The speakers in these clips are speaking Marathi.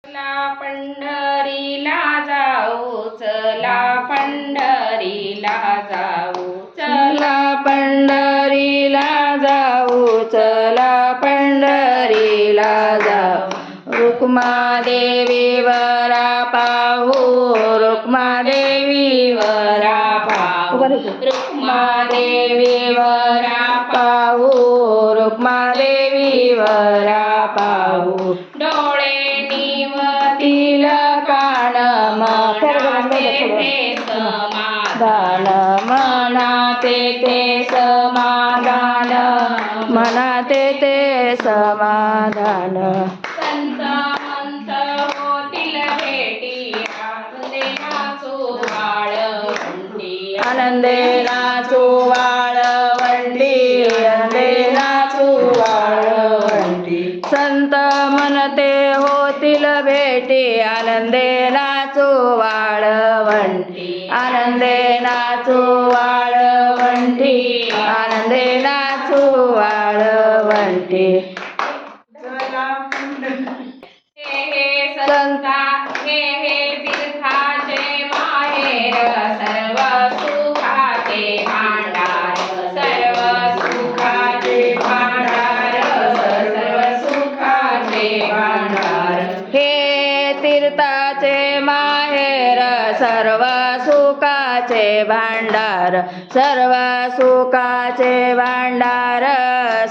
चला पंढरीला जाऊ, चला पंढरीला जाऊ, चला पंढरीला जाऊ, चला पंढरीला जाऊ. रुक्मादेवीवरा पाहू, रुक्मादेवीवरा पाहू, रुक्मादेवीवरा पाहू, रुक्मादेवीवरा पाहू. डोळे निवतील कान मनाते ते समाधान, मनाते ते समाधान, मनाते ते समाधान. संत मंत होतील भेटी, आनंदे नाचू वाळवंटी, आनंदे नाचू वाळवंटी, आनंदे नाचू वाळवंटी. संत म्हणते होतील भेटी, आनंदे नाचू वाळवंटी, आनंदे नाचू वाळवंटी, आनंदे नाचू वाळवंटी. हे संता हे तीर्थाचे माहेर, सर्व सुखाचे भांडार, सर्व सुखाचे भांडार, सर्व सुखाचे भांडार. हे तीर्थाचे माहेर, सर्व सुखाचे भांडार, सर्व सुखाचे भांडार,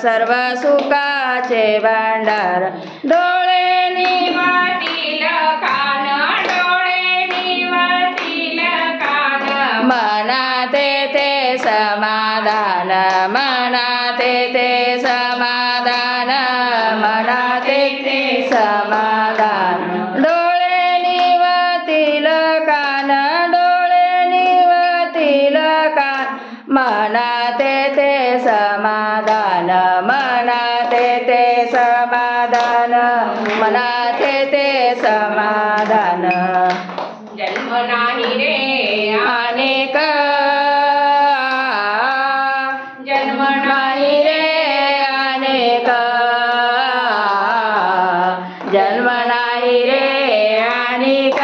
सर्व सुखाचे भांडार. डोळे निवतील कान, डोळे निवतील कान, मनाते ते समाधान, मनाते ते समाधान, मनाते ते समाधान. डोळे निवतील कान, डोळे निवतील कान, मनाते ते समाधान, मनाते ते समाधान, मनाते ते समाधान. जन्म नाही रे अनेक, जन्म नाही रे अनेक, जन्म नाही रे अनेक,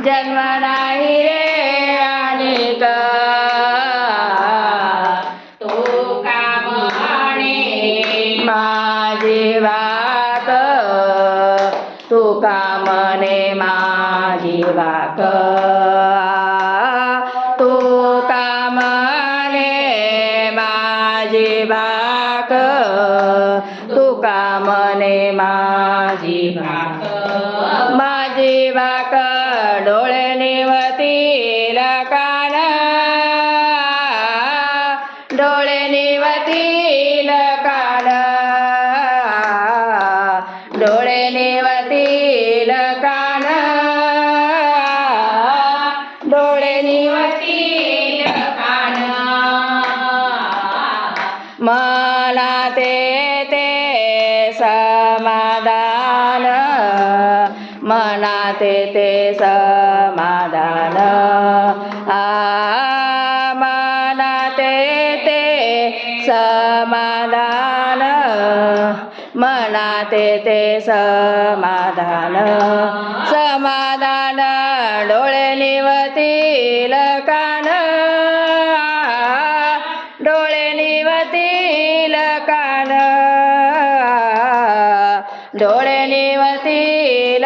जन्म नाही रे अनेक. तो काम म्हणे माझी वाक, तू का म्हणे माझी वाक, तू का म्हणे माझी वाक, तू का म्हणे माझी वाक. माझी वाक डोळे निवतील कान, डोळे निवतील कान, डोळे निवतील कान, डोळे निवतील कान. मनाते ते समाधान, मनाते ते समाधान, मनाते ते समाधान, मनाते ते समाधान. समाधान डोळे निवतील कान, डोळे निवतील कान, डोळे निवतील